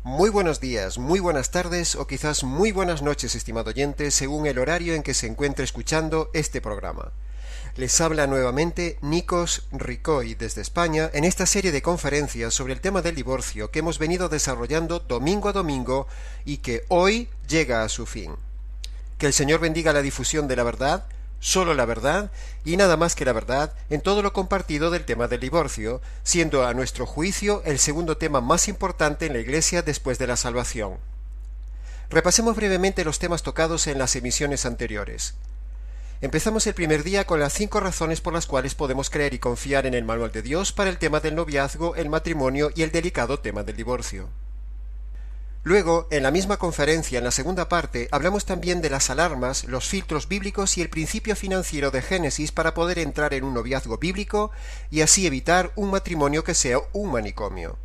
Muy buenos días, muy buenas tardes o quizás muy buenas noches, estimado oyente, según el horario en que se encuentre escuchando este programa. Les habla nuevamente Nikos Ricoy desde España en esta serie de conferencias sobre el tema del divorcio que hemos venido desarrollando domingo a domingo y que hoy llega a su fin. Que el Señor bendiga la difusión de la verdad, solo la verdad y nada más que la verdad en todo lo compartido del tema del divorcio, siendo a nuestro juicio el segundo tema más importante en la Iglesia después de la salvación. Repasemos brevemente los temas tocados en las emisiones anteriores. Empezamos el primer día con las 5 razones por las cuales podemos creer y confiar en el manual de Dios para el tema del noviazgo, el matrimonio y el delicado tema del divorcio. Luego, en la misma conferencia, en la segunda parte, hablamos también de las alarmas, los filtros bíblicos y el principio financiero de Génesis para poder entrar en un noviazgo bíblico y así evitar un matrimonio que sea un manicomio.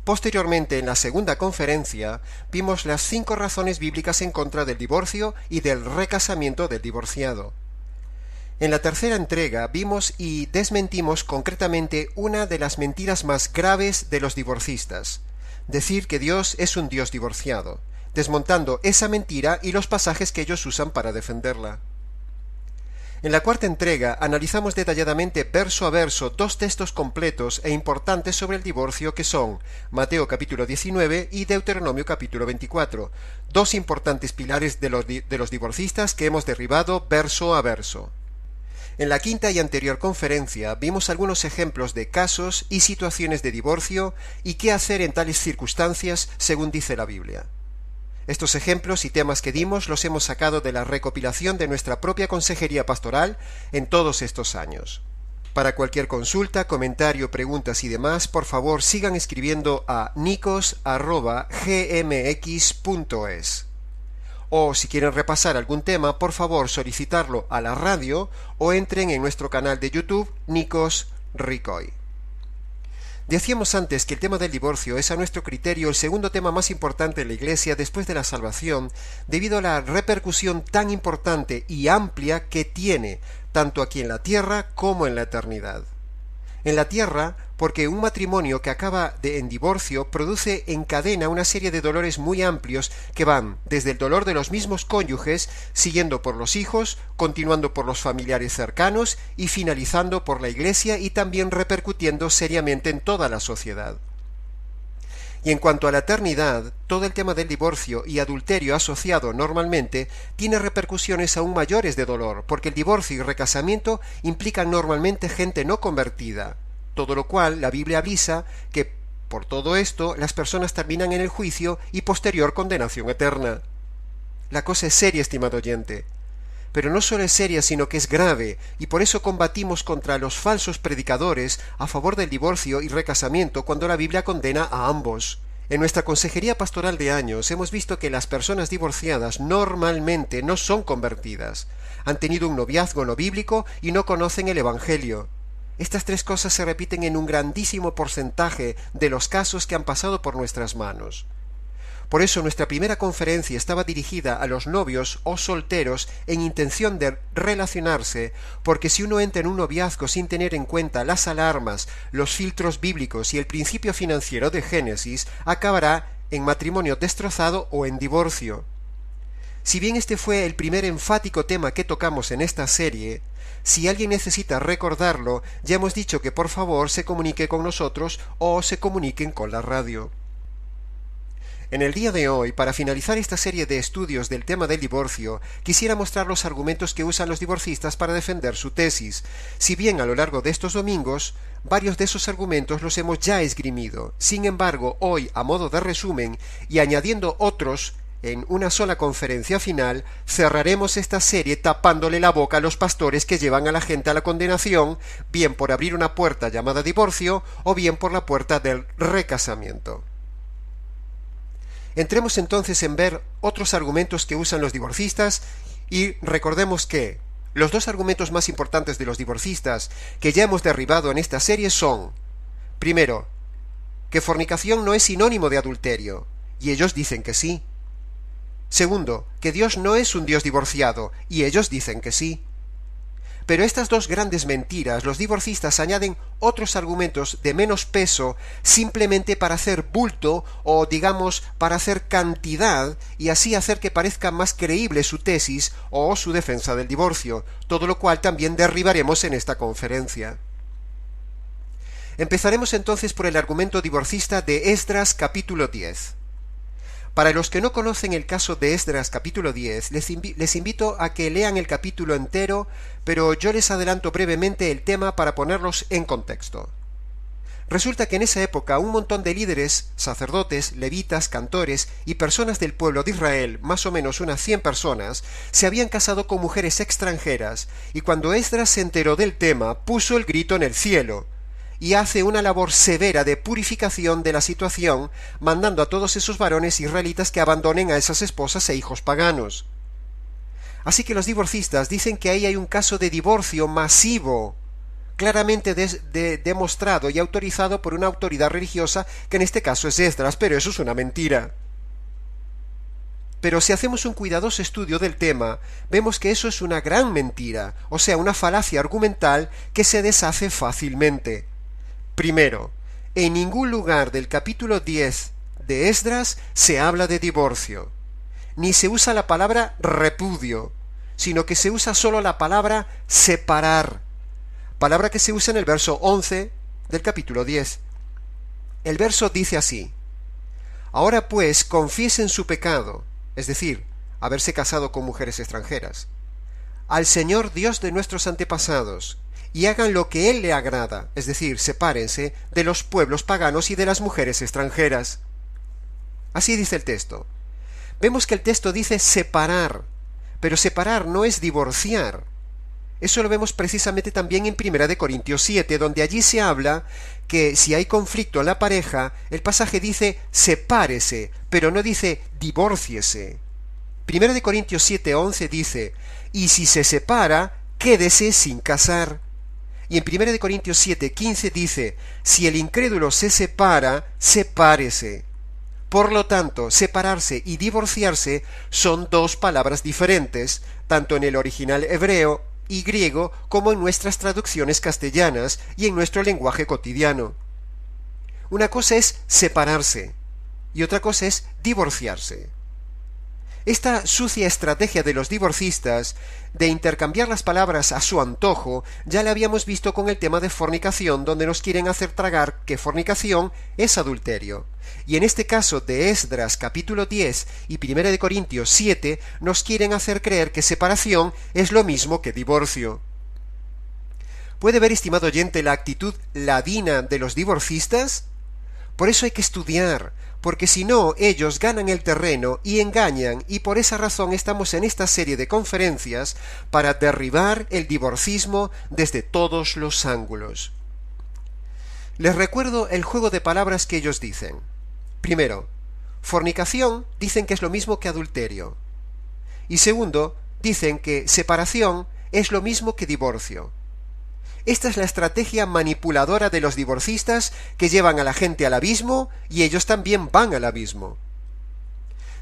Posteriormente, en la segunda conferencia, vimos las 5 razones bíblicas en contra del divorcio y del recasamiento del divorciado. En la tercera entrega vimos y desmentimos concretamente una de las mentiras más graves de los divorcistas: decir que Dios es un Dios divorciado, desmontando esa mentira y los pasajes que ellos usan para defenderla. En la cuarta entrega analizamos detalladamente verso a verso 2 textos completos e importantes sobre el divorcio que son Mateo capítulo 19 y Deuteronomio capítulo 24, 2 importantes pilares de los divorcistas que hemos derribado verso a verso. En la quinta y anterior conferencia vimos algunos ejemplos de casos y situaciones de divorcio y qué hacer en tales circunstancias según dice la Biblia. Estos ejemplos y temas que dimos los hemos sacado de la recopilación de nuestra propia consejería pastoral en todos estos años. Para cualquier consulta, comentario, preguntas y demás, por favor sigan escribiendo a nikos@gmx.es. O si quieren repasar algún tema, por favor solicitarlo a la radio o entren en nuestro canal de YouTube Nikos Ricoy. Decíamos antes que el tema del divorcio es a nuestro criterio el segundo tema más importante en la Iglesia después de la salvación, debido a la repercusión tan importante y amplia que tiene, tanto aquí en la tierra como en la eternidad. En la tierra, porque un matrimonio que acaba en divorcio produce en cadena una serie de dolores muy amplios que van desde el dolor de los mismos cónyuges, siguiendo por los hijos, continuando por los familiares cercanos y finalizando por la Iglesia y también repercutiendo seriamente en toda la sociedad. Y en cuanto a la eternidad, todo el tema del divorcio y adulterio asociado normalmente tiene repercusiones aún mayores de dolor, porque el divorcio y recasamiento implican normalmente gente no convertida, todo lo cual la Biblia avisa que por todo esto las personas terminan en el juicio y posterior condenación eterna. La cosa es seria, estimado oyente. Pero no solo es seria, sino que es grave, y por eso combatimos contra los falsos predicadores a favor del divorcio y recasamiento cuando la Biblia condena a ambos. En nuestra consejería pastoral de años hemos visto que las personas divorciadas normalmente no son convertidas, han tenido un noviazgo no bíblico y no conocen el Evangelio. Estas 3 cosas se repiten en un grandísimo porcentaje de los casos que han pasado por nuestras manos. Por eso nuestra primera conferencia estaba dirigida a los novios o solteros en intención de relacionarse, porque si uno entra en un noviazgo sin tener en cuenta las alarmas, los filtros bíblicos y el principio financiero de Génesis, acabará en matrimonio destrozado o en divorcio. Si bien este fue el primer enfático tema que tocamos en esta serie, si alguien necesita recordarlo, ya hemos dicho que por favor se comunique con nosotros o se comuniquen con la radio. En el día de hoy, para finalizar esta serie de estudios del tema del divorcio, quisiera mostrar los argumentos que usan los divorcistas para defender su tesis. Si bien a lo largo de estos domingos, varios de esos argumentos los hemos ya esgrimido. Sin embargo, hoy, a modo de resumen, y añadiendo otros en una sola conferencia final, cerraremos esta serie tapándole la boca a los pastores que llevan a la gente a la condenación, bien por abrir una puerta llamada divorcio, o bien por la puerta del recasamiento. Entremos entonces en ver otros argumentos que usan los divorcistas y recordemos que los 2 argumentos más importantes de los divorcistas que ya hemos derribado en esta serie son: primero, que fornicación no es sinónimo de adulterio, y ellos dicen que sí. Segundo, que Dios no es un Dios divorciado, y ellos dicen que sí. Pero a estas dos grandes mentiras, los divorcistas añaden otros argumentos de menos peso simplemente para hacer bulto o, digamos, para hacer cantidad y así hacer que parezca más creíble su tesis o su defensa del divorcio, todo lo cual también derribaremos en esta conferencia. Empezaremos entonces por el argumento divorcista de Esdras capítulo 10. Para los que no conocen el caso de Esdras capítulo 10, les invito a que lean el capítulo entero, pero yo les adelanto brevemente el tema para ponerlos en contexto. Resulta que en esa época un montón de líderes, sacerdotes, levitas, cantores y personas del pueblo de Israel, más o menos unas 100 personas, se habían casado con mujeres extranjeras, y cuando Esdras se enteró del tema, puso el grito en el cielo, y hace una labor severa de purificación de la situación, mandando a todos esos varones israelitas que abandonen a esas esposas e hijos paganos. Así que los divorcistas dicen que ahí hay un caso de divorcio masivo, claramente demostrado y autorizado por una autoridad religiosa, que en este caso es Esdras, pero eso es una mentira. Pero si hacemos un cuidadoso estudio del tema, vemos que eso es una gran mentira, o sea, una falacia argumental que se deshace fácilmente. Primero, en ningún lugar del capítulo 10 de Esdras se habla de divorcio, ni se usa la palabra repudio, sino que se usa solo la palabra separar, palabra que se usa en el verso 11 del capítulo 10. El verso dice así: ahora pues confiesen su pecado, es decir, haberse casado con mujeres extranjeras, al Señor Dios de nuestros antepasados, y hagan lo que Él le agrada, es decir, sepárense de los pueblos paganos y de las mujeres extranjeras. Así dice el texto. Vemos que el texto dice separar, pero separar no es divorciar. Eso lo vemos precisamente también en 1 Corintios 7, donde allí se habla que si hay conflicto en la pareja, el pasaje dice sepárese, pero no dice divórciese. 1 Corintios 7:11 dice, y si se separa, quédese sin casar. Y en 1 Corintios 7:15 dice, si el incrédulo se separa, sepárese. Por lo tanto, separarse y divorciarse son dos palabras diferentes, tanto en el original hebreo y griego como en nuestras traducciones castellanas y en nuestro lenguaje cotidiano. Una cosa es separarse y otra cosa es divorciarse. Esta sucia estrategia de los divorcistas de intercambiar las palabras a su antojo ya la habíamos visto con el tema de fornicación, donde nos quieren hacer tragar que fornicación es adulterio. Y en este caso de Esdras capítulo 10 y 1 Corintios 7 nos quieren hacer creer que separación es lo mismo que divorcio. ¿Puede ver, estimado oyente, la actitud ladina de los divorcistas? Por eso hay que estudiar, porque si no, ellos ganan el terreno y engañan, y por esa razón estamos en esta serie de conferencias para derribar el divorcismo desde todos los ángulos. Les recuerdo el juego de palabras que ellos dicen. Primero, fornicación dicen que es lo mismo que adulterio. Y segundo, dicen que separación es lo mismo que divorcio. Esta es la estrategia manipuladora de los divorcistas que llevan a la gente al abismo y ellos también van al abismo.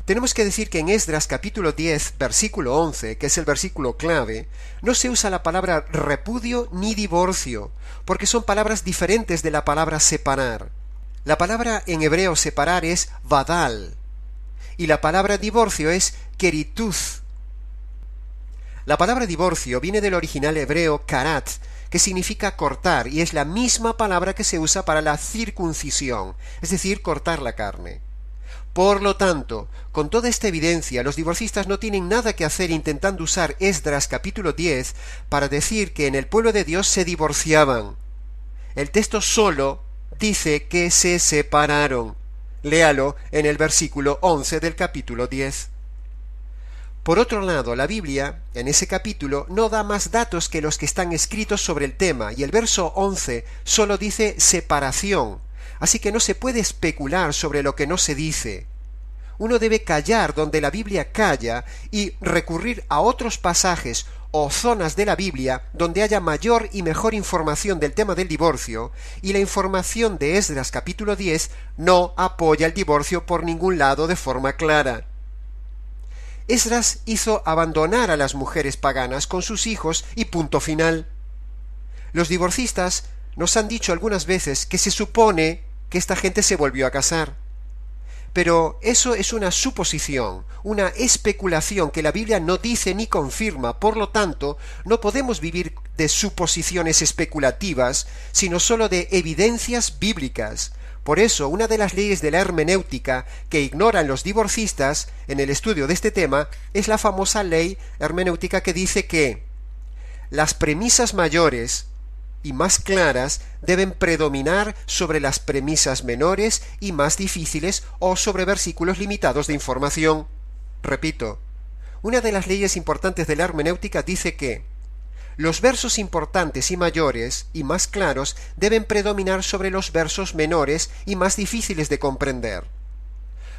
Tenemos que decir que en Esdras capítulo 10, versículo 11, que es el versículo clave, no se usa la palabra repudio ni divorcio, porque son palabras diferentes de la palabra separar. La palabra en hebreo separar es vadal, y la palabra divorcio es kerituz. La palabra divorcio viene del original hebreo karat, que significa cortar, y es la misma palabra que se usa para la circuncisión, es decir, cortar la carne. Por lo tanto, con toda esta evidencia, los divorcistas no tienen nada que hacer intentando usar Esdras capítulo 10 para decir que en el pueblo de Dios se divorciaban. El texto solo dice que se separaron. Léalo en el versículo 11 del capítulo 10. Por otro lado, la Biblia, en ese capítulo, no da más datos que los que están escritos sobre el tema, y el verso 11 solo dice separación, así que no se puede especular sobre lo que no se dice. Uno debe callar donde la Biblia calla y recurrir a otros pasajes o zonas de la Biblia donde haya mayor y mejor información del tema del divorcio, y la información de Esdras capítulo 10 no apoya el divorcio por ningún lado de forma clara. Esdras hizo abandonar a las mujeres paganas con sus hijos y punto final. Los divorcistas nos han dicho algunas veces que se supone que esta gente se volvió a casar. Pero eso es una suposición, una especulación que la Biblia no dice ni confirma. Por lo tanto, no podemos vivir de suposiciones especulativas, sino sólo de evidencias bíblicas. Por eso, una de las leyes de la hermenéutica que ignoran los divorcistas en el estudio de este tema es la famosa ley hermenéutica que dice que las premisas mayores y más claras deben predominar sobre las premisas menores y más difíciles o sobre versículos limitados de información. Repito, una de las leyes importantes de la hermenéutica dice que los versos importantes y mayores y más claros deben predominar sobre los versos menores y más difíciles de comprender.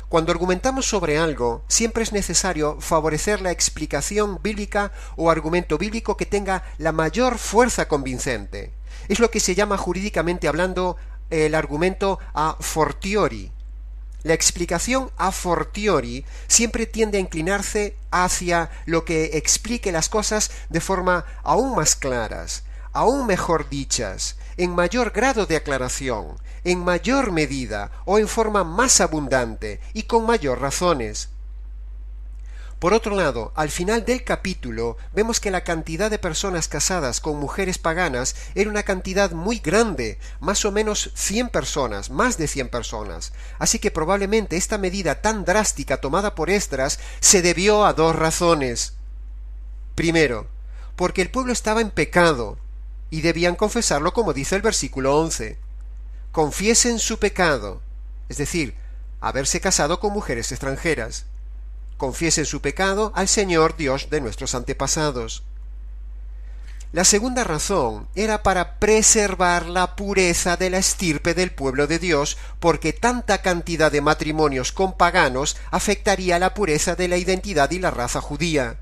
Cuando argumentamos sobre algo, siempre es necesario favorecer la explicación bíblica o argumento bíblico que tenga la mayor fuerza convincente. Es lo que se llama jurídicamente hablando el argumento a fortiori. La explicación a fortiori siempre tiende a inclinarse hacia lo que explique las cosas de forma aún más claras, aún mejor dichas, en mayor grado de aclaración, en mayor medida o en forma más abundante y con mayor razones. Por otro lado, al final del capítulo vemos que la cantidad de personas casadas con mujeres paganas era una cantidad muy grande, más o menos 100 personas, más de 100 personas. Así que probablemente esta medida tan drástica tomada por Esdras se debió a dos razones. Primero, porque el pueblo estaba en pecado y debían confesarlo como dice el versículo 11. Confiesen su pecado, es decir, haberse casado con mujeres extranjeras. Confiesen su pecado al Señor Dios de nuestros antepasados. La segunda razón era para preservar la pureza de la estirpe del pueblo de Dios, porque tanta cantidad de matrimonios con paganos afectaría la pureza de la identidad y la raza judía.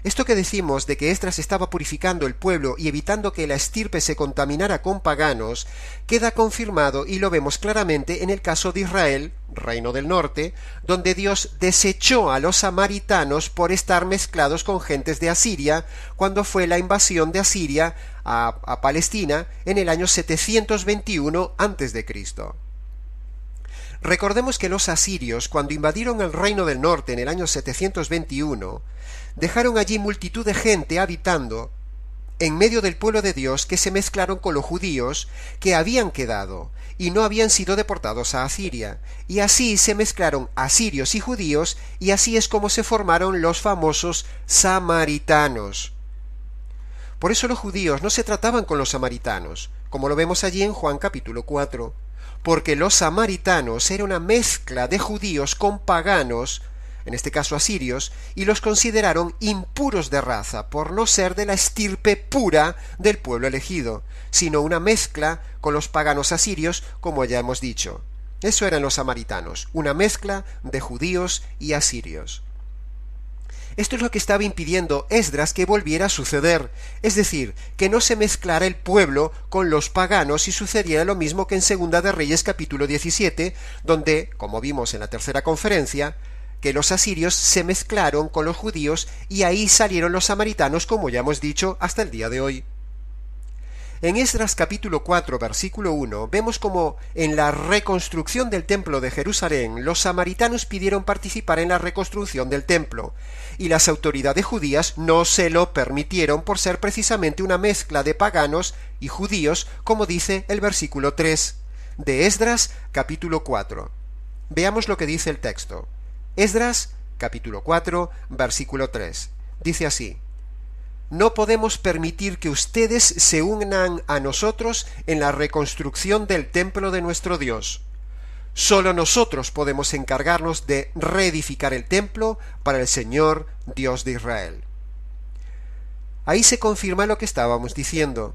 Esto que decimos de que Esdras estaba purificando el pueblo y evitando que la estirpe se contaminara con paganos, queda confirmado y lo vemos claramente en el caso de Israel, reino del norte, donde Dios desechó a los samaritanos por estar mezclados con gentes de Asiria, cuando fue la invasión de Asiria a Palestina en el año 721 a.C. Recordemos que los asirios, cuando invadieron el reino del norte en el año 721, dejaron allí multitud de gente habitando en medio del pueblo de Dios que se mezclaron con los judíos que habían quedado y no habían sido deportados a Asiria, y así se mezclaron asirios y judíos, y así es como se formaron los famosos samaritanos. Por eso los judíos no se trataban con los samaritanos, como lo vemos allí en Juan capítulo 4, porque los samaritanos era una mezcla de judíos con paganos, en este caso asirios, y los consideraron impuros de raza, por no ser de la estirpe pura del pueblo elegido, sino una mezcla con los paganos asirios, como ya hemos dicho. Eso eran los samaritanos, una mezcla de judíos y asirios. Esto es lo que estaba impidiendo Esdras que volviera a suceder, es decir, que no se mezclara el pueblo con los paganos y sucediera lo mismo que en Segunda de Reyes capítulo 17, donde, como vimos en la tercera conferencia, que los asirios se mezclaron con los judíos y ahí salieron los samaritanos, como ya hemos dicho, hasta el día de hoy. En Esdras capítulo 4, versículo 1, vemos como en la reconstrucción del templo de Jerusalén, los samaritanos pidieron participar en la reconstrucción del templo, y las autoridades judías no se lo permitieron por ser precisamente una mezcla de paganos y judíos, como dice el versículo 3 de Esdras capítulo 4. Veamos lo que dice el texto. Esdras, capítulo 4, versículo 3. Dice así: No podemos permitir que ustedes se unan a nosotros en la reconstrucción del templo de nuestro Dios. Solo nosotros podemos encargarnos de reedificar el templo para el Señor Dios de Israel. Ahí se confirma lo que estábamos diciendo.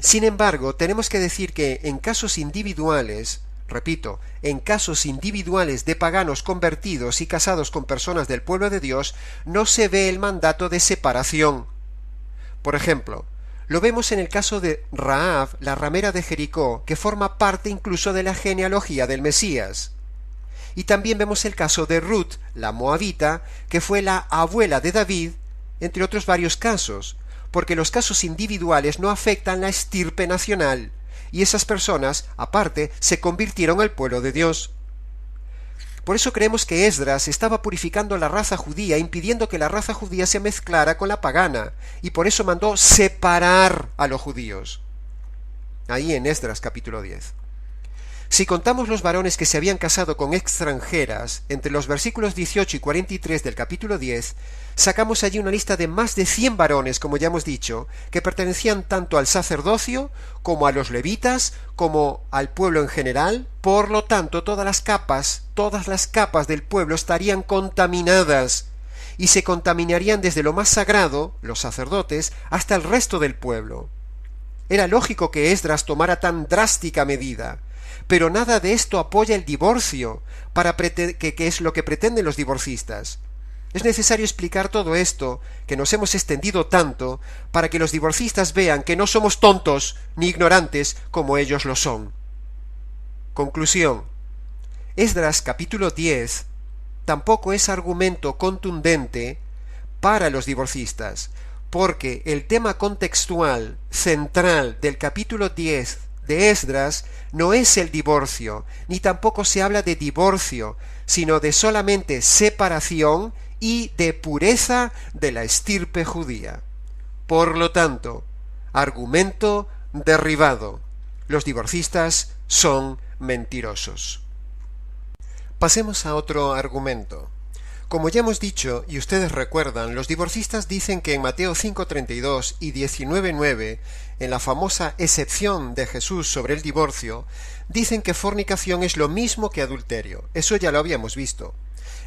Sin embargo, tenemos que decir que en casos individuales, repito, en casos individuales de paganos convertidos y casados con personas del pueblo de Dios, no se ve el mandato de separación. Por ejemplo, lo vemos en el caso de Rahab, la ramera de Jericó, que forma parte incluso de la genealogía del Mesías. Y también vemos el caso de Ruth, la moabita, que fue la abuela de David, entre otros varios casos, porque los casos individuales no afectan la estirpe nacional, y esas personas, aparte, se convirtieron al pueblo de Dios. Por eso creemos que Esdras estaba purificando la raza judía, impidiendo que la raza judía se mezclara con la pagana, y por eso mandó separar a los judíos. Ahí en Esdras capítulo 10. Si contamos los varones que se habían casado con extranjeras, entre los versículos 18 y 43 del capítulo 10, sacamos allí una lista de más de 100 varones, como ya hemos dicho, que pertenecían tanto al sacerdocio, como a los levitas, como al pueblo en general. Por lo tanto, todas las capas del pueblo estarían contaminadas, y se contaminarían desde lo más sagrado, los sacerdotes, hasta el resto del pueblo. Era lógico que Esdras tomara tan drástica medida, pero nada de esto apoya el divorcio, que es lo que pretenden los divorcistas. Es necesario explicar todo esto, que nos hemos extendido tanto, para que los divorcistas vean que no somos tontos ni ignorantes como ellos lo son. Conclusión. Esdras capítulo 10 tampoco es argumento contundente para los divorcistas, porque el tema contextual central del capítulo 10 de Esdras no es el divorcio, ni tampoco se habla de divorcio, sino de solamente separación y de pureza de la estirpe judía. Por lo tanto, argumento derribado. Los divorcistas son mentirosos. Pasemos a otro argumento. Como ya hemos dicho, y ustedes recuerdan, los divorcistas dicen que en Mateo 5:32 y 19:9, en la famosa excepción de Jesús sobre el divorcio, dicen que fornicación es lo mismo que adulterio. Eso ya lo habíamos visto.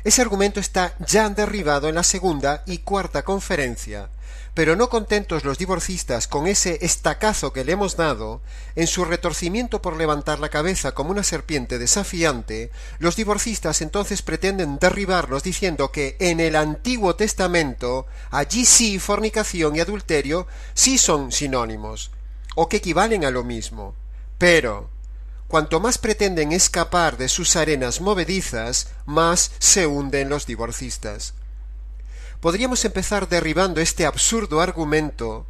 Ese argumento está ya derribado en la segunda y cuarta conferencia, pero no contentos los divorcistas con ese estacazo que le hemos dado, en su retorcimiento por levantar la cabeza como una serpiente desafiante, los divorcistas entonces pretenden derribarlos diciendo que en el Antiguo Testamento, allí sí fornicación y adulterio sí son sinónimos, o que equivalen a lo mismo. Pero cuanto más pretenden escapar de sus arenas movedizas, más se hunden los divorcistas. Podríamos empezar derribando este absurdo argumento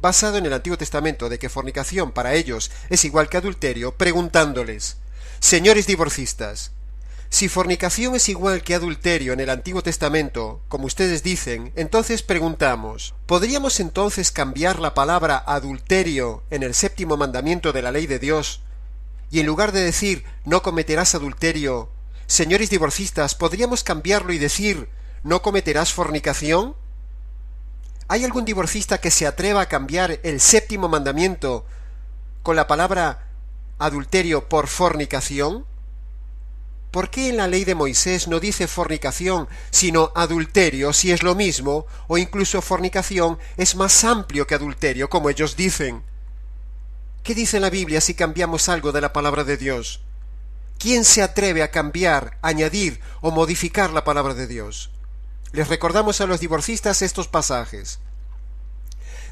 basado en el Antiguo Testamento de que fornicación para ellos es igual que adulterio, preguntándoles: señores divorcistas, si fornicación es igual que adulterio en el Antiguo Testamento, como ustedes dicen, entonces preguntamos, ¿podríamos entonces cambiar la palabra adulterio en el 7º mandamiento de la ley de Dios? Y en lugar de decir no cometerás adulterio, señores divorcistas, ¿podríamos cambiarlo y decir no cometerás fornicación? ¿Hay algún divorcista que se atreva a cambiar el 7º mandamiento con la palabra adulterio por fornicación? ¿Por qué en la ley de Moisés no dice fornicación, sino adulterio, si es lo mismo, o incluso fornicación es más amplio que adulterio, como ellos dicen? ¿Qué dice la Biblia si cambiamos algo de la palabra de Dios? ¿Quién se atreve a cambiar, añadir o modificar la palabra de Dios? Les recordamos a los divorcistas estos pasajes.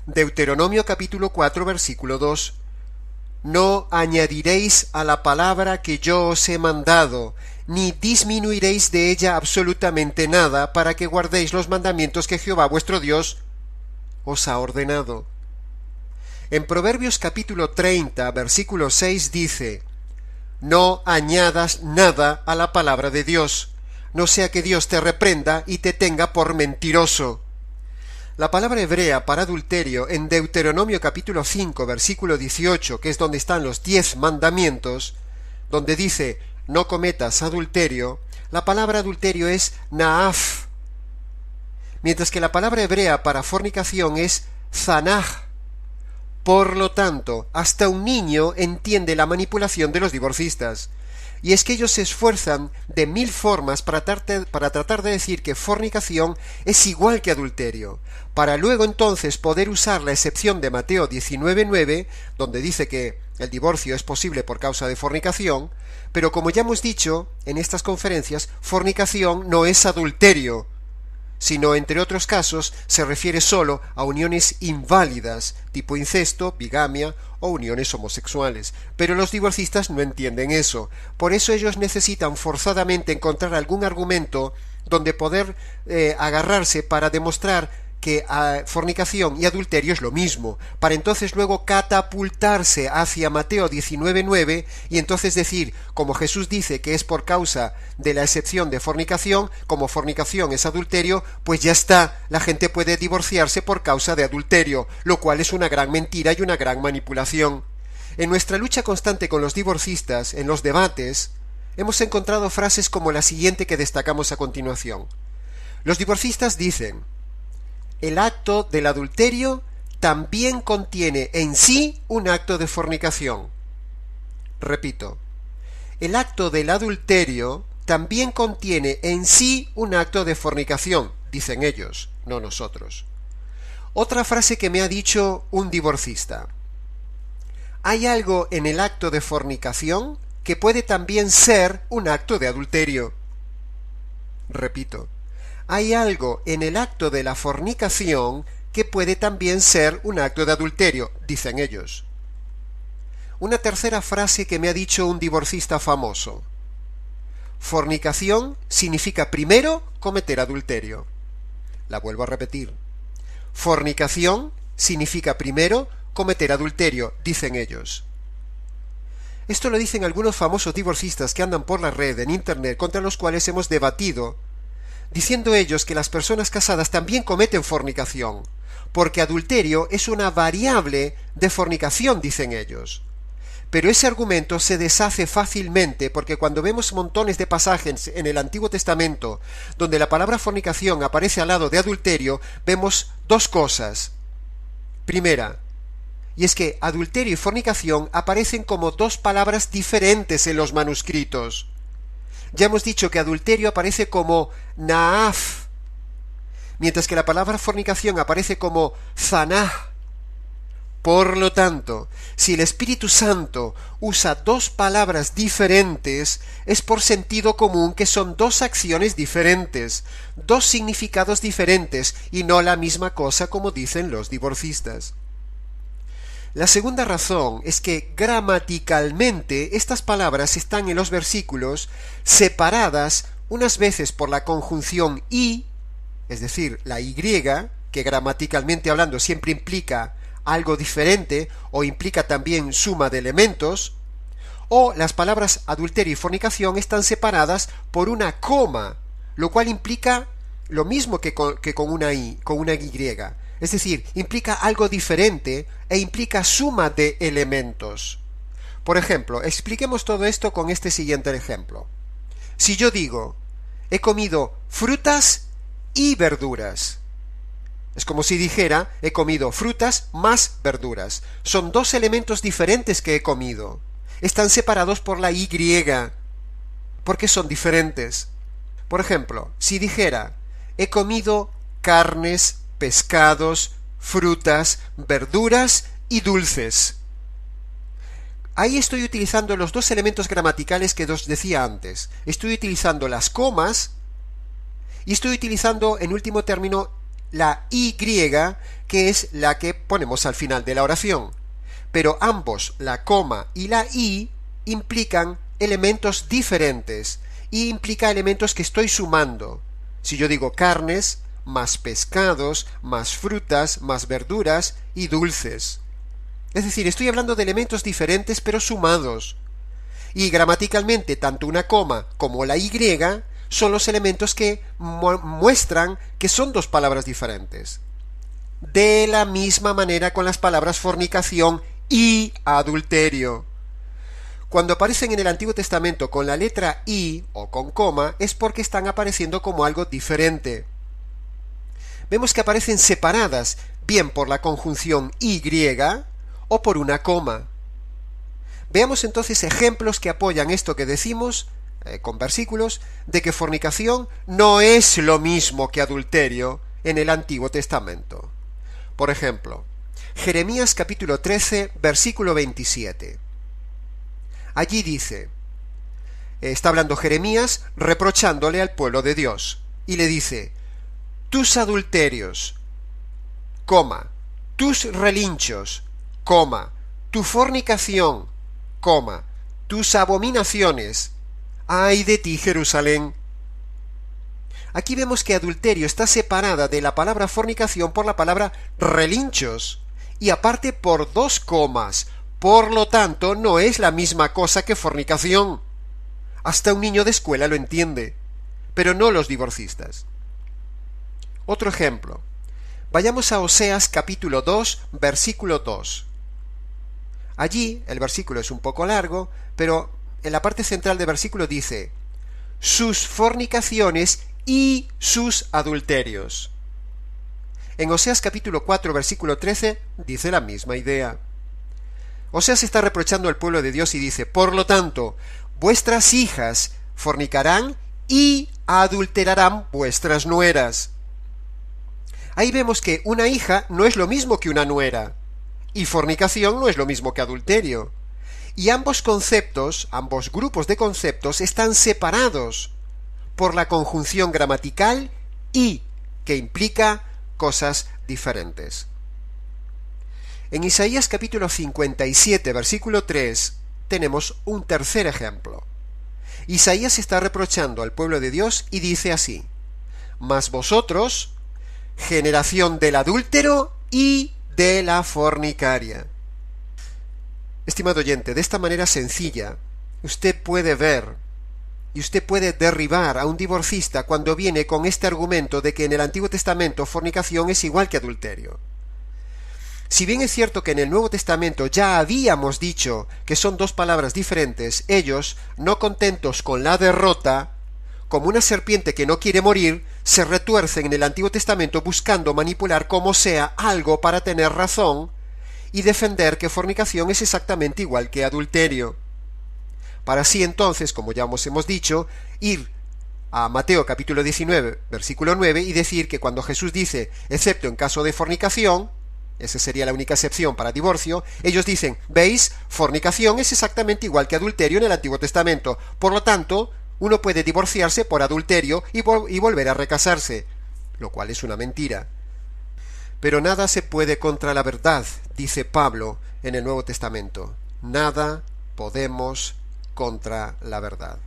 Deuteronomio capítulo 4, versículo 2. No añadiréis a la palabra que yo os he mandado, ni disminuiréis de ella absolutamente nada, para que guardéis los mandamientos que Jehová vuestro Dios os ha ordenado. En Proverbios capítulo 30, versículo 6 dice: no añadas nada a la palabra de Dios, no sea que Dios te reprenda y te tenga por mentiroso. La palabra hebrea para adulterio en Deuteronomio capítulo 5, versículo 18, que es donde están los 10 mandamientos, donde dice no cometas adulterio, la palabra adulterio es naaf, mientras que la palabra hebrea para fornicación es zanaj. Por lo tanto, hasta un niño entiende la manipulación de los divorcistas. Y es que ellos se esfuerzan de 1000 formas para tratar de decir que fornicación es igual que adulterio, para luego entonces poder usar la excepción de Mateo 19:9, donde dice que el divorcio es posible por causa de fornicación, pero como ya hemos dicho en estas conferencias, fornicación no es adulterio, sino, entre otros casos, se refiere solo a uniones inválidas, tipo incesto, bigamia o uniones homosexuales. Pero los divorcistas no entienden eso. Por eso ellos necesitan forzadamente encontrar algún argumento donde poder agarrarse para demostrar que fornicación y adulterio es lo mismo, para entonces luego catapultarse hacia Mateo 19:9 y entonces decir, como Jesús dice que es por causa de la excepción de fornicación, como fornicación es adulterio, pues ya está, la gente puede divorciarse por causa de adulterio, lo cual es una gran mentira y una gran manipulación. En nuestra lucha constante con los divorcistas, en los debates, hemos encontrado frases como la siguiente que destacamos a continuación. Los divorcistas dicen: el acto del adulterio también contiene en sí un acto de fornicación. Repito, el acto del adulterio también contiene en sí un acto de fornicación, dicen ellos, no nosotros. Otra frase que me ha dicho un divorcista: hay algo en el acto de fornicación que puede también ser un acto de adulterio. Repito, hay algo en el acto de la fornicación que puede también ser un acto de adulterio, dicen ellos. Una tercera frase que me ha dicho un divorcista famoso: fornicación significa primero cometer adulterio. La vuelvo a repetir. Fornicación significa primero cometer adulterio, dicen ellos. Esto lo dicen algunos famosos divorcistas que andan por la red en internet, contra los cuales hemos debatido, diciendo ellos que las personas casadas también cometen fornicación, porque adulterio es una variable de fornicación, dicen ellos. Pero ese argumento se deshace fácilmente, porque cuando vemos montones de pasajes en el Antiguo Testamento donde la palabra fornicación aparece al lado de adulterio, vemos dos cosas. Primera, y es que adulterio y fornicación aparecen como dos palabras diferentes en los manuscritos. Ya hemos dicho que adulterio aparece como naaf, mientras que la palabra fornicación aparece como zanah. Por lo tanto, si el Espíritu Santo usa dos palabras diferentes, es por sentido común que son dos acciones diferentes, dos significados diferentes, y no la misma cosa como dicen los divorcistas. La segunda razón es que gramaticalmente estas palabras están en los versículos separadas unas veces por la conjunción y, es decir, la y, que gramaticalmente hablando siempre implica algo diferente o implica también suma de elementos, o las palabras adulterio y fornicación están separadas por una coma, lo cual implica lo mismo que con una y, es decir, implica algo diferente e implica suma de elementos. Por ejemplo, expliquemos todo esto con este siguiente ejemplo. Si yo digo, he comido frutas y verduras, es como si dijera, he comido frutas más verduras. Son dos elementos diferentes que he comido. Están separados por la y, porque son diferentes. Por ejemplo, si dijera, he comido carnes, pescados, frutas, verduras y dulces. Ahí estoy utilizando los dos elementos gramaticales que os decía antes. Estoy utilizando las comas y estoy utilizando, en último término, la y, que es la que ponemos al final de la oración. Pero ambos, la coma y la y, implican elementos diferentes y implica elementos que estoy sumando. Si yo digo carnes, más pescados, más frutas, más verduras y dulces. Es decir, estoy hablando de elementos diferentes pero sumados. Y gramaticalmente, tanto una coma como la y son los elementos que muestran que son dos palabras diferentes. De la misma manera con las palabras fornicación y adulterio. Cuando aparecen en el Antiguo Testamento con la letra I o con coma, es porque están apareciendo como algo diferente. Vemos que aparecen separadas, bien por la conjunción y o por una coma. Veamos entonces ejemplos que apoyan esto que decimos, con versículos, de que fornicación no es lo mismo que adulterio en el Antiguo Testamento. Por ejemplo, Jeremías capítulo 13, versículo 27. Allí dice, está hablando Jeremías reprochándole al pueblo de Dios, y le dice, tus adulterios, coma, tus relinchos, coma, tu fornicación, coma, tus abominaciones. ¡Ay de ti, Jerusalén! Aquí vemos que adulterio está separada de la palabra fornicación por la palabra relinchos, y aparte por 2 comas. Por lo tanto, no es la misma cosa que fornicación. Hasta un niño de escuela lo entiende, pero no los divorcistas. Otro ejemplo. Vayamos a Oseas capítulo 2, versículo 2. Allí, el versículo es un poco largo, pero en la parte central del versículo dice: sus fornicaciones y sus adulterios. En Oseas capítulo 4, versículo 13, dice la misma idea. Oseas está reprochando al pueblo de Dios y dice: por lo tanto, vuestras hijas fornicarán y adulterarán vuestras nueras. Ahí vemos que una hija no es lo mismo que una nuera, y fornicación no es lo mismo que adulterio. Y ambos conceptos, ambos grupos de conceptos, están separados por la conjunción gramatical y, que implica cosas diferentes. En Isaías capítulo 57, versículo 3, tenemos un tercer ejemplo. Isaías está reprochando al pueblo de Dios y dice así: mas vosotros, generación del adúltero y de la fornicaria. Estimado oyente, de esta manera sencilla, usted puede ver y usted puede derribar a un divorcista cuando viene con este argumento de que en el Antiguo Testamento fornicación es igual que adulterio. Si bien es cierto que en el Nuevo Testamento ya habíamos dicho que son 2 palabras diferentes, ellos, no contentos con la derrota, como una serpiente que no quiere morir, se retuercen en el Antiguo Testamento buscando manipular como sea algo para tener razón y defender que fornicación es exactamente igual que adulterio. Para así entonces, como ya hemos dicho, ir a Mateo capítulo 19, versículo 9, y decir que cuando Jesús dice, excepto en caso de fornicación, esa sería la única excepción para divorcio, ellos dicen, ¿veis? Fornicación es exactamente igual que adulterio en el Antiguo Testamento. Por lo tanto, uno puede divorciarse por adulterio y volver a recasarse, lo cual es una mentira. Pero nada se puede contra la verdad, dice Pablo en el Nuevo Testamento. Nada podemos contra la verdad.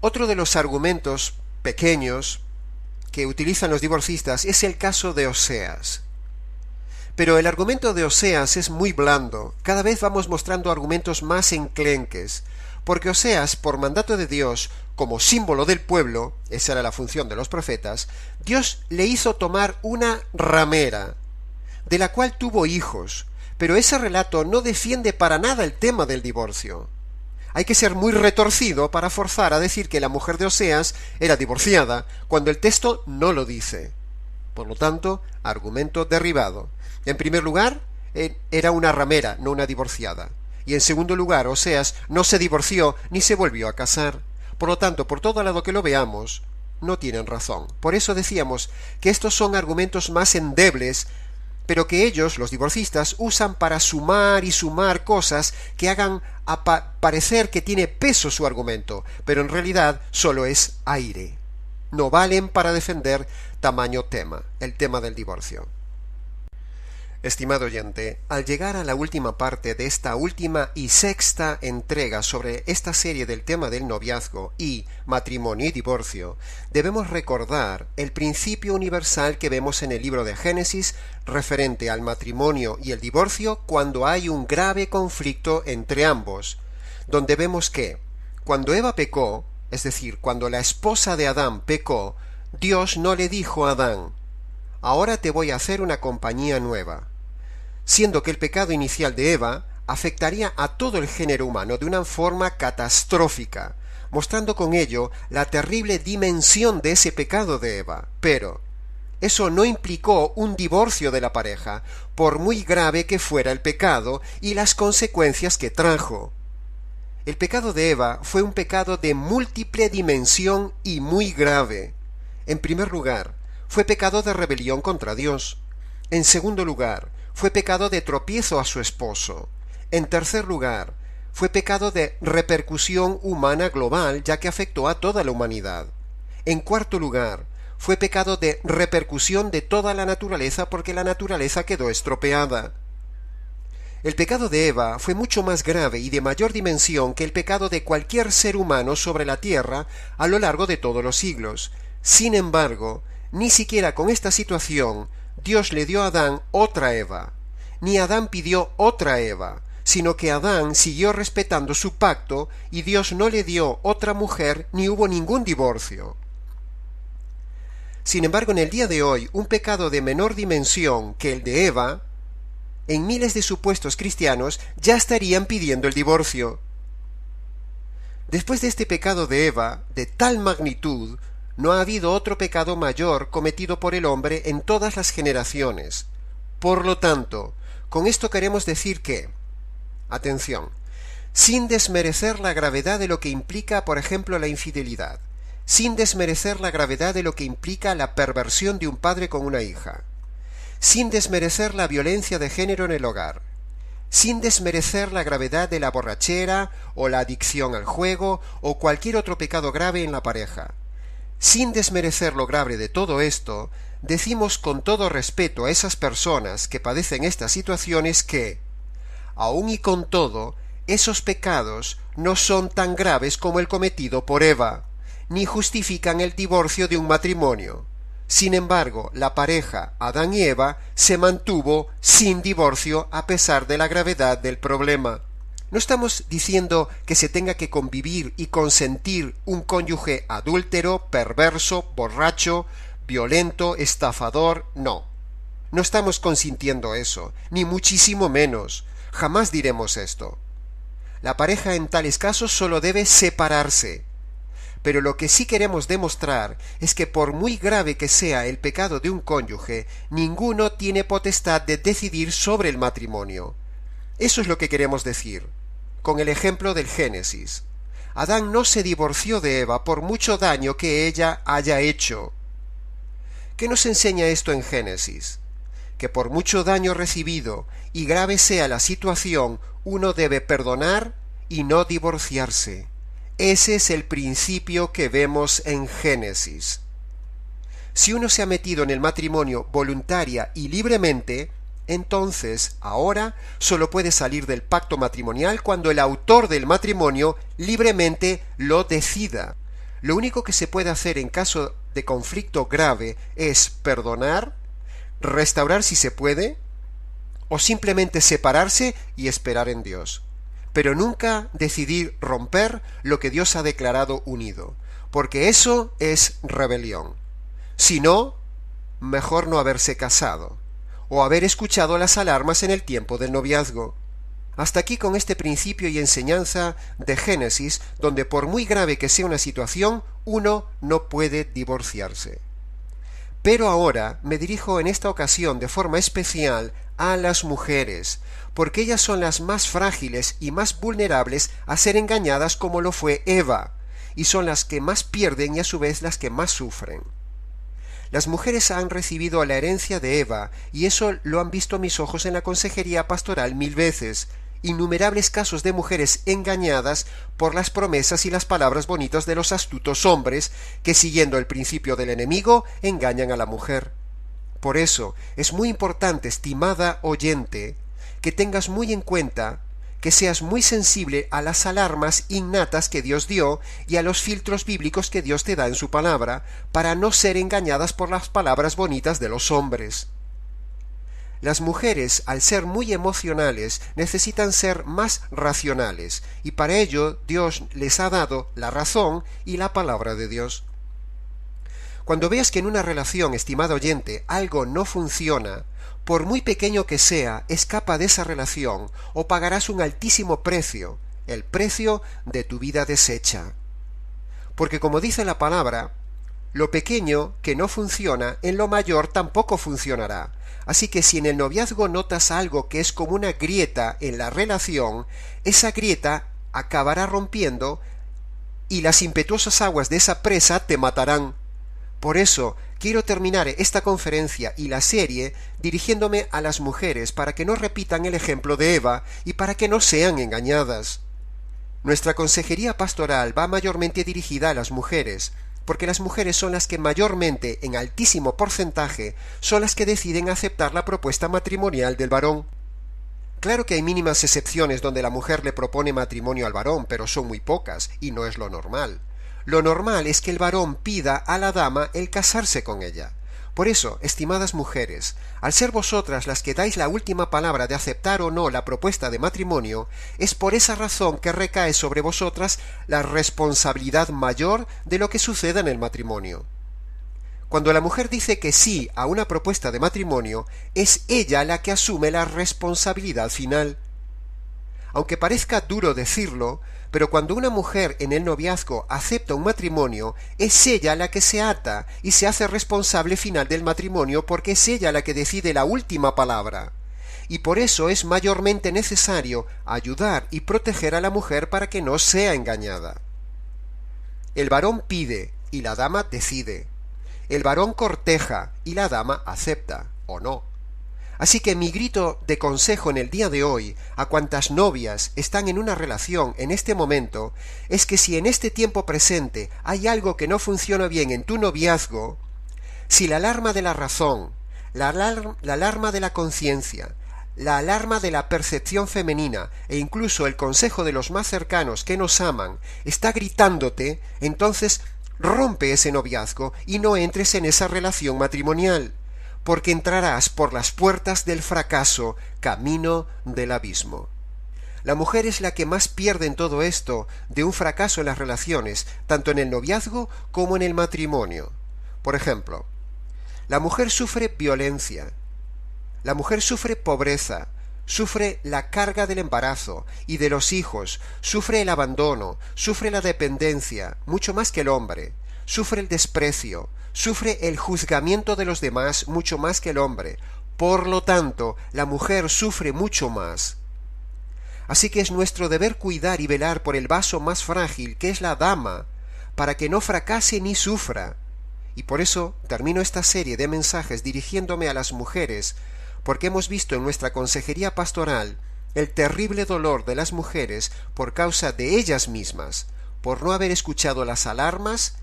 Otro de los argumentos pequeños que utilizan los divorcistas es el caso de Oseas. Pero el argumento de Oseas es muy blando. Cada vez vamos mostrando argumentos más enclenques, porque Oseas, por mandato de Dios, como símbolo del pueblo, esa era la función de los profetas, Dios le hizo tomar una ramera, de la cual tuvo hijos, pero ese relato no defiende para nada el tema del divorcio. Hay que ser muy retorcido para forzar a decir que la mujer de Oseas era divorciada, cuando el texto no lo dice. Por lo tanto, argumento derribado. En primer lugar, era una ramera, no una divorciada. Y en segundo lugar, Oseas no se divorció ni se volvió a casar. Por lo tanto, por todo lado que lo veamos, no tienen razón. Por eso decíamos que estos son argumentos más endebles, pero que ellos, los divorcistas, usan para sumar y sumar cosas que hagan parecer que tiene peso su argumento, pero en realidad solo es aire. No valen para defender tamaño tema, el tema del divorcio. Estimado oyente, al llegar a la última parte de esta última y sexta entrega sobre esta serie del tema del noviazgo y matrimonio y divorcio, debemos recordar el principio universal que vemos en el libro de Génesis referente al matrimonio y el divorcio cuando hay un grave conflicto entre ambos, donde vemos que, cuando Eva pecó, es decir, cuando la esposa de Adán pecó, Dios no le dijo a Adán, ahora te voy a hacer una compañía nueva, siendo que el pecado inicial de Eva afectaría a todo el género humano de una forma catastrófica, mostrando con ello la terrible dimensión de ese pecado de Eva. Pero eso no implicó un divorcio de la pareja, por muy grave que fuera el pecado y las consecuencias que trajo. El pecado de Eva fue un pecado de múltiple dimensión y muy grave. En primer lugar, fue pecado de rebelión contra Dios. En segundo lugar, fue pecado de tropiezo a su esposo. En tercer lugar, fue pecado de repercusión humana global, ya que afectó a toda la humanidad. En cuarto lugar, fue pecado de repercusión de toda la naturaleza porque la naturaleza quedó estropeada. El pecado de Eva fue mucho más grave y de mayor dimensión que el pecado de cualquier ser humano sobre la tierra a lo largo de todos los siglos. Sin embargo, ni siquiera con esta situación Dios le dio a Adán otra Eva, ni Adán pidió otra Eva, sino que Adán siguió respetando su pacto y Dios no le dio otra mujer ni hubo ningún divorcio. Sin embargo, en el día de hoy, un pecado de menor dimensión que el de Eva, en miles de supuestos cristianos ya estarían pidiendo el divorcio. Después de este pecado de Eva, de tal magnitud, no ha habido otro pecado mayor cometido por el hombre en todas las generaciones. Por lo tanto, con esto queremos decir que, atención, sin desmerecer la gravedad de lo que implica, por ejemplo, la infidelidad, sin desmerecer la gravedad de lo que implica la perversión de un padre con una hija, sin desmerecer la violencia de género en el hogar, sin desmerecer la gravedad de la borrachera o la adicción al juego o cualquier otro pecado grave en la pareja. Sin desmerecer lo grave de todo esto, decimos con todo respeto a esas personas que padecen estas situaciones que, aun y con todo, esos pecados no son tan graves como el cometido por Eva, ni justifican el divorcio de un matrimonio. Sin embargo, la pareja Adán y Eva se mantuvo sin divorcio a pesar de la gravedad del problema. No estamos diciendo que se tenga que convivir y consentir un cónyuge adúltero, perverso, borracho, violento, estafador, no. No estamos consintiendo eso, ni muchísimo menos. Jamás diremos esto. La pareja en tales casos solo debe separarse. Pero lo que sí queremos demostrar es que por muy grave que sea el pecado de un cónyuge, ninguno tiene potestad de decidir sobre el matrimonio. Eso es lo que queremos decir, con el ejemplo del Génesis. Adán no se divorció de Eva por mucho daño que ella haya hecho. ¿Qué nos enseña esto en Génesis? Que por mucho daño recibido y grave sea la situación, uno debe perdonar y no divorciarse. Ese es el principio que vemos en Génesis. Si uno se ha metido en el matrimonio voluntaria y libremente, entonces, ahora, solo puede salir del pacto matrimonial cuando el autor del matrimonio libremente lo decida. Lo único que se puede hacer en caso de conflicto grave es perdonar, restaurar si se puede, o simplemente separarse y esperar en Dios. Pero nunca decidir romper lo que Dios ha declarado unido, porque eso es rebelión. Si no, mejor no haberse casado, o haber escuchado las alarmas en el tiempo del noviazgo. Hasta aquí con este principio y enseñanza de Génesis, donde por muy grave que sea una situación, uno no puede divorciarse. Pero ahora me dirijo en esta ocasión de forma especial a las mujeres, porque ellas son las más frágiles y más vulnerables a ser engañadas como lo fue Eva, y son las que más pierden y a su vez las que más sufren. Las mujeres han recibido la herencia de Eva, y eso lo han visto mis ojos en la consejería pastoral 1000 veces, innumerables casos de mujeres engañadas por las promesas y las palabras bonitas de los astutos hombres que, siguiendo el principio del enemigo, engañan a la mujer. Por eso es muy importante, estimada oyente, que tengas muy en cuenta, que seas muy sensible a las alarmas innatas que Dios dio y a los filtros bíblicos que Dios te da en su palabra, para no ser engañadas por las palabras bonitas de los hombres. Las mujeres, al ser muy emocionales, necesitan ser más racionales, y para ello Dios les ha dado la razón y la palabra de Dios. Cuando veas que en una relación, estimado oyente, algo no funciona, por muy pequeño que sea, escapa de esa relación o pagarás un altísimo precio, el precio de tu vida deshecha. Porque como dice la palabra, lo pequeño que no funciona, en lo mayor tampoco funcionará. Así que si en el noviazgo notas algo que es como una grieta en la relación, esa grieta acabará rompiendo y las impetuosas aguas de esa presa te matarán. Por eso, quiero terminar esta conferencia y la serie dirigiéndome a las mujeres para que no repitan el ejemplo de Eva y para que no sean engañadas. Nuestra consejería pastoral va mayormente dirigida a las mujeres, porque las mujeres son las que mayormente, en altísimo porcentaje, son las que deciden aceptar la propuesta matrimonial del varón. Claro que hay mínimas excepciones donde la mujer le propone matrimonio al varón, pero son muy pocas, y no es lo normal. Lo normal es que el varón pida a la dama el casarse con ella. Por eso, estimadas mujeres, al ser vosotras las que dais la última palabra de aceptar o no la propuesta de matrimonio, es por esa razón que recae sobre vosotras la responsabilidad mayor de lo que suceda en el matrimonio. Cuando la mujer dice que sí a una propuesta de matrimonio, es ella la que asume la responsabilidad final. Aunque parezca duro decirlo, pero cuando una mujer en el noviazgo acepta un matrimonio, es ella la que se ata y se hace responsable final del matrimonio porque es ella la que decide la última palabra. Y por eso es mayormente necesario ayudar y proteger a la mujer para que no sea engañada. El varón pide y la dama decide. El varón corteja y la dama acepta, o no. Así que mi grito de consejo en el día de hoy a cuantas novias están en una relación en este momento es que si en este tiempo presente hay algo que no funciona bien en tu noviazgo, si la alarma de la razón, la alarma de la conciencia, la alarma de la percepción femenina e incluso el consejo de los más cercanos que nos aman está gritándote, entonces rompe ese noviazgo y no entres en esa relación matrimonial, porque entrarás por las puertas del fracaso, camino del abismo. La mujer es la que más pierde en todo esto de un fracaso en las relaciones, tanto en el noviazgo como en el matrimonio. Por ejemplo, la mujer sufre violencia, la mujer sufre pobreza, sufre la carga del embarazo y de los hijos, sufre el abandono, sufre la dependencia, mucho más que el hombre, sufre el desprecio, sufre el juzgamiento de los demás mucho más que el hombre. Por lo tanto, la mujer sufre mucho más. Así que es nuestro deber cuidar y velar por el vaso más frágil, que es la dama, para que no fracase ni sufra. Y por eso termino esta serie de mensajes dirigiéndome a las mujeres, porque hemos visto en nuestra consejería pastoral el terrible dolor de las mujeres por causa de ellas mismas, por no haber escuchado las alarmas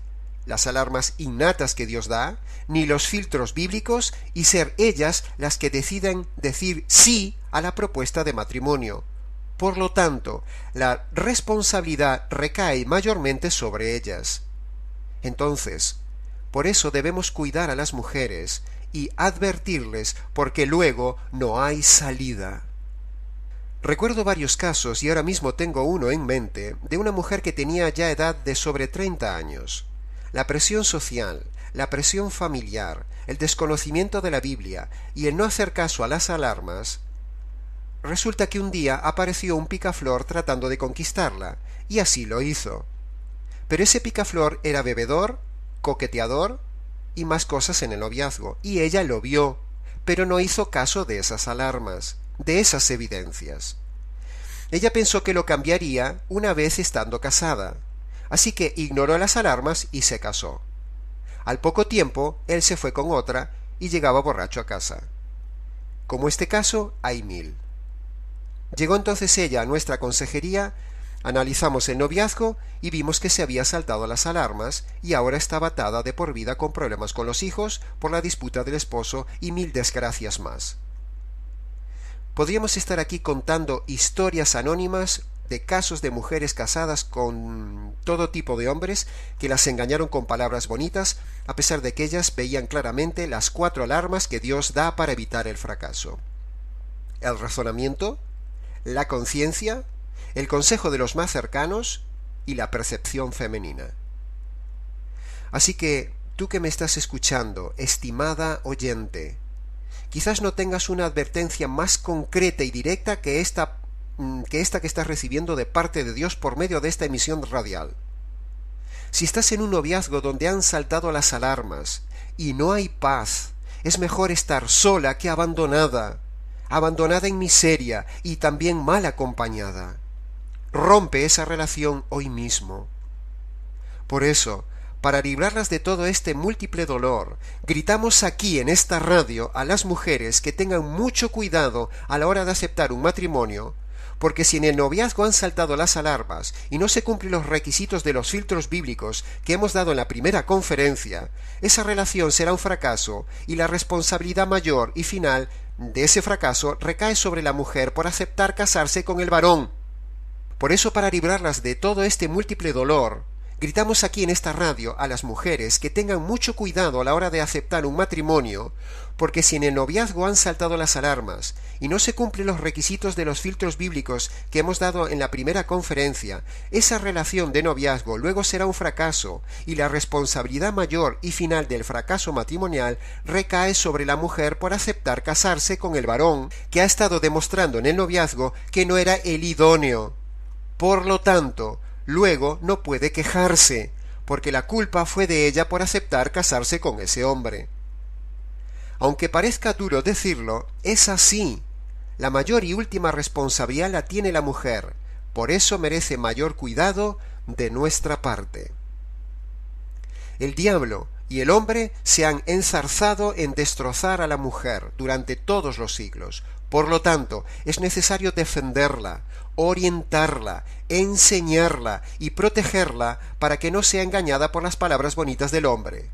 innatas que Dios da, ni los filtros bíblicos, y ser ellas las que decidan decir sí a la propuesta de matrimonio. Por lo tanto, la responsabilidad recae mayormente sobre ellas. Entonces, por eso debemos cuidar a las mujeres y advertirles, porque luego no hay salida. Recuerdo varios casos, y ahora mismo tengo uno en mente, de una mujer que tenía ya edad de sobre 30 años. La presión social, la presión familiar, el desconocimiento de la Biblia y el no hacer caso a las alarmas, resulta que un día apareció un picaflor tratando de conquistarla, y así lo hizo. Pero ese picaflor era bebedor, coqueteador y más cosas en el noviazgo, y ella lo vio, pero no hizo caso de esas alarmas, de esas evidencias. Ella pensó que lo cambiaría una vez estando casada. Así que ignoró las alarmas y se casó. Al poco tiempo, él se fue con otra y llegaba borracho a casa. Como este caso, hay 1000. Llegó entonces ella a nuestra consejería, analizamos el noviazgo y vimos que se había saltado las alarmas y ahora estaba atada de por vida con problemas con los hijos por la disputa del esposo y 1000 desgracias más. Podríamos estar aquí contando historias anónimas de casos de mujeres casadas con todo tipo de hombres que las engañaron con palabras bonitas, a pesar de que ellas veían claramente las 4 alarmas que Dios da para evitar el fracaso: el razonamiento, la conciencia, el consejo de los más cercanos y la percepción femenina. Así que, tú que me estás escuchando, estimada oyente, quizás no tengas una advertencia más concreta y directa que esta que estás recibiendo de parte de Dios por medio de esta emisión radial. Si estás en un noviazgo donde han saltado las alarmas y no hay paz, es mejor estar sola que abandonada en miseria y también mal acompañada. Rompe esa relación hoy mismo. Por eso, para librarlas de todo este múltiple dolor, gritamos aquí en esta radio a las mujeres que tengan mucho cuidado a la hora de aceptar un matrimonio, Porque si en el noviazgo han saltado las alarmas y no se cumplen los requisitos de los filtros bíblicos que hemos dado en la primera conferencia, esa relación será un fracaso y la responsabilidad mayor y final de ese fracaso recae sobre la mujer por aceptar casarse con el varón. Por eso, para librarlas de todo este múltiple dolor, gritamos aquí en esta radio a las mujeres que tengan mucho cuidado a la hora de aceptar un matrimonio, porque si en el noviazgo han saltado las alarmas y no se cumplen los requisitos de los filtros bíblicos que hemos dado en la primera conferencia, esa relación de noviazgo luego será un fracaso y la responsabilidad mayor y final del fracaso matrimonial recae sobre la mujer por aceptar casarse con el varón que ha estado demostrando en el noviazgo que no era el idóneo. Por lo tanto, luego no puede quejarse, porque la culpa fue de ella por aceptar casarse con ese hombre. Aunque parezca duro decirlo, es así. La mayor y última responsabilidad la tiene la mujer, por eso merece mayor cuidado de nuestra parte. El diablo y el hombre se han enzarzado en destrozar a la mujer durante todos los siglos. Por lo tanto, es necesario defenderla, orientarla, enseñarla y protegerla para que no sea engañada por las palabras bonitas del hombre.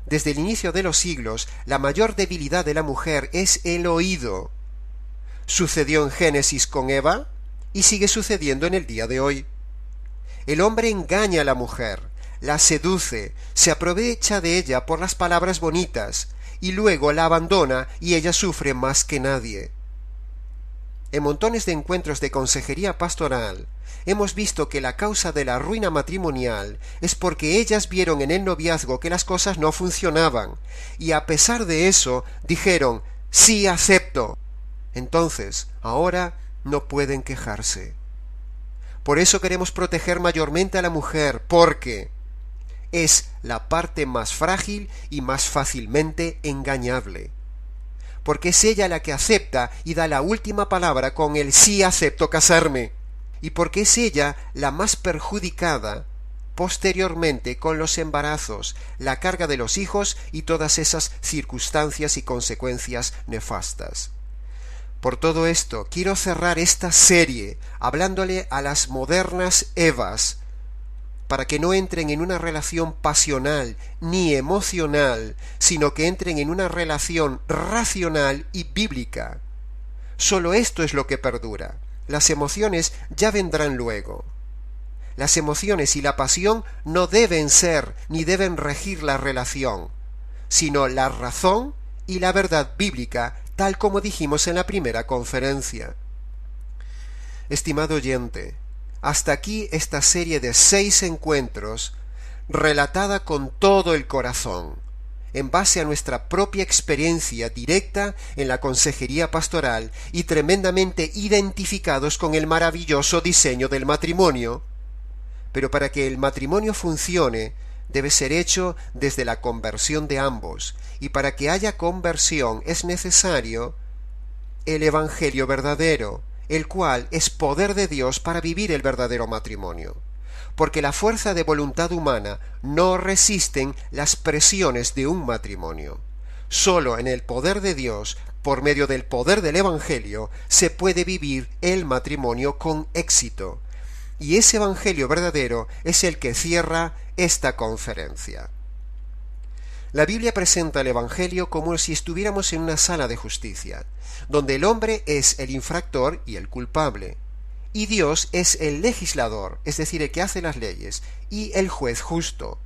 Desde el inicio de los siglos, la mayor debilidad de la mujer es el oído. Sucedió en Génesis con Eva y sigue sucediendo en el día de hoy. El hombre engaña a la mujer, la seduce, se aprovecha de ella por las palabras bonitas y luego la abandona y ella sufre más que nadie. En montones de encuentros de consejería pastoral hemos visto que la causa de la ruina matrimonial es porque ellas vieron en el noviazgo que las cosas no funcionaban y a pesar de eso dijeron sí acepto. Entonces, ahora no pueden quejarse. Por eso queremos proteger mayormente a la mujer, porque es la parte más frágil y más fácilmente engañable. Porque es ella la que acepta y da la última palabra con el sí acepto casarme. Y porque es ella la más perjudicada posteriormente con los embarazos, la carga de los hijos y todas esas circunstancias y consecuencias nefastas. Por todo esto, quiero cerrar esta serie hablándole a las modernas Evas, para que no entren en una relación pasional ni emocional, sino que entren en una relación racional y bíblica. Solo esto es lo que perdura. Las emociones ya vendrán luego. Las emociones y la pasión no deben ser ni deben regir la relación, sino la razón y la verdad bíblica, tal como dijimos en la primera conferencia. Estimado oyente, hasta aquí esta serie de 6 encuentros relatada con todo el corazón, en base a nuestra propia experiencia directa en la consejería pastoral y tremendamente identificados con el maravilloso diseño del matrimonio. Pero para que el matrimonio funcione, debe ser hecho desde la conversión de ambos, y para que haya conversión es necesario el Evangelio verdadero, el cual es poder de Dios para vivir el verdadero matrimonio. Porque la fuerza de voluntad humana no resisten las presiones de un matrimonio. Solo en el poder de Dios, por medio del poder del Evangelio, se puede vivir el matrimonio con éxito. Y ese Evangelio verdadero es el que cierra esta conferencia. La Biblia presenta el Evangelio como si estuviéramos en una sala de justicia, donde el hombre es el infractor y el culpable, y Dios es el legislador, es decir, el que hace las leyes, y el juez justo.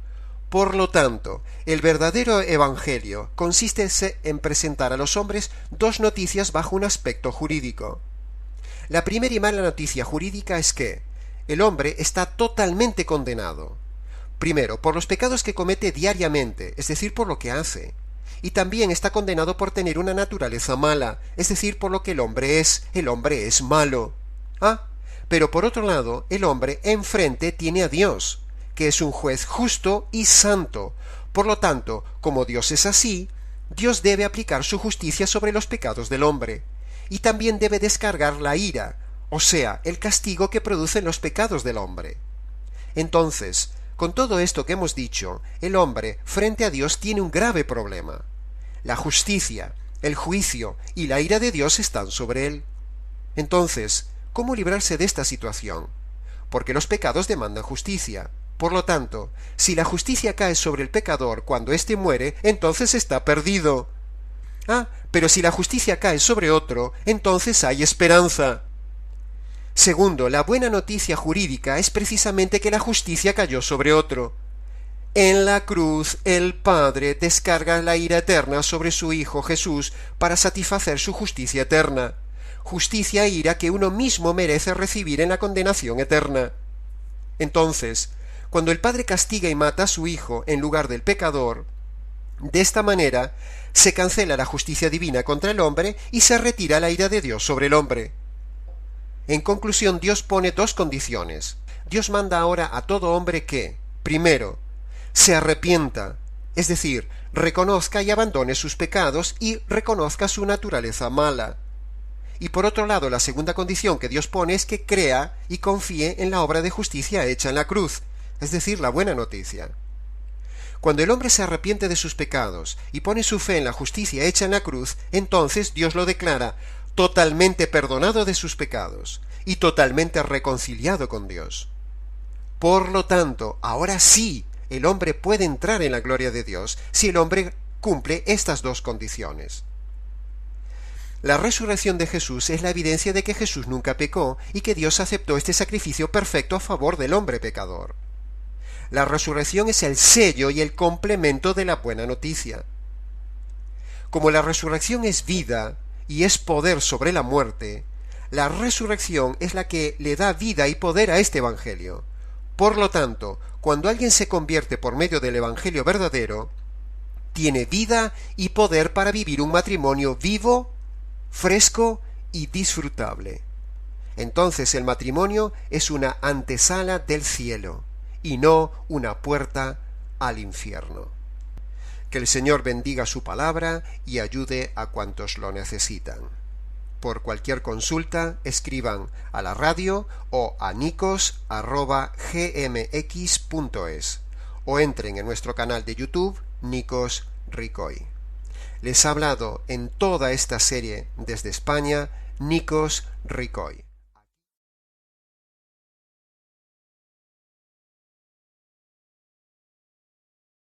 Por lo tanto, el verdadero Evangelio consiste en presentar a los hombres 2 noticias bajo un aspecto jurídico. La primera y mala noticia jurídica es que el hombre está totalmente condenado. Primero, por los pecados que comete diariamente, es decir, por lo que hace. Y también está condenado por tener una naturaleza mala, es decir, por lo que el hombre es malo. Pero por otro lado, el hombre enfrente tiene a Dios, que es un juez justo y santo. Por lo tanto, como Dios es así, Dios debe aplicar su justicia sobre los pecados del hombre, y también debe descargar la ira, o sea, el castigo que producen los pecados del hombre. Entonces, con todo esto que hemos dicho, el hombre frente a Dios tiene un grave problema. La justicia, el juicio y la ira de Dios están sobre él. Entonces, ¿cómo librarse de esta situación? Porque los pecados demandan justicia. Por lo tanto, si la justicia cae sobre el pecador cuando éste muere, entonces está perdido. Pero si la justicia cae sobre otro, entonces hay esperanza. Segundo, la buena noticia jurídica es precisamente que la justicia cayó sobre otro. En la cruz el Padre descarga la ira eterna sobre su Hijo Jesús para satisfacer su justicia eterna. Justicia e ira que uno mismo merece recibir en la condenación eterna. Entonces, cuando el Padre castiga y mata a su Hijo en lugar del pecador, de esta manera se cancela la justicia divina contra el hombre y se retira la ira de Dios sobre el hombre. En conclusión, Dios pone dos condiciones. Dios manda ahora a todo hombre que, primero, se arrepienta, es decir, reconozca y abandone sus pecados y reconozca su naturaleza mala. Y por otro lado, la segunda condición que Dios pone es que crea y confíe en la obra de justicia hecha en la cruz, es decir, la buena noticia. Cuando el hombre se arrepiente de sus pecados y pone su fe en la justicia hecha en la cruz, entonces Dios lo declara totalmente perdonado de sus pecados y totalmente reconciliado con Dios. Por lo tanto, ahora sí, el hombre puede entrar en la gloria de Dios si el hombre cumple estas dos condiciones. La resurrección de Jesús es la evidencia de que Jesús nunca pecó y que Dios aceptó este sacrificio perfecto a favor del hombre pecador. La resurrección es el sello y el complemento de la buena noticia. Como la resurrección es vida y es poder sobre la muerte, la resurrección es la que le da vida y poder a este Evangelio. Por lo tanto, cuando alguien se convierte por medio del Evangelio verdadero, tiene vida y poder para vivir un matrimonio vivo, fresco y disfrutable. Entonces el matrimonio es una antesala del cielo y no una puerta al infierno. Que el Señor bendiga su palabra y ayude a cuantos lo necesitan. Por cualquier consulta, escriban a la radio o a nicos@gmx.es o entren en nuestro canal de YouTube, Nicos Ricoy. Les ha hablado en toda esta serie desde España, Nicos Ricoy.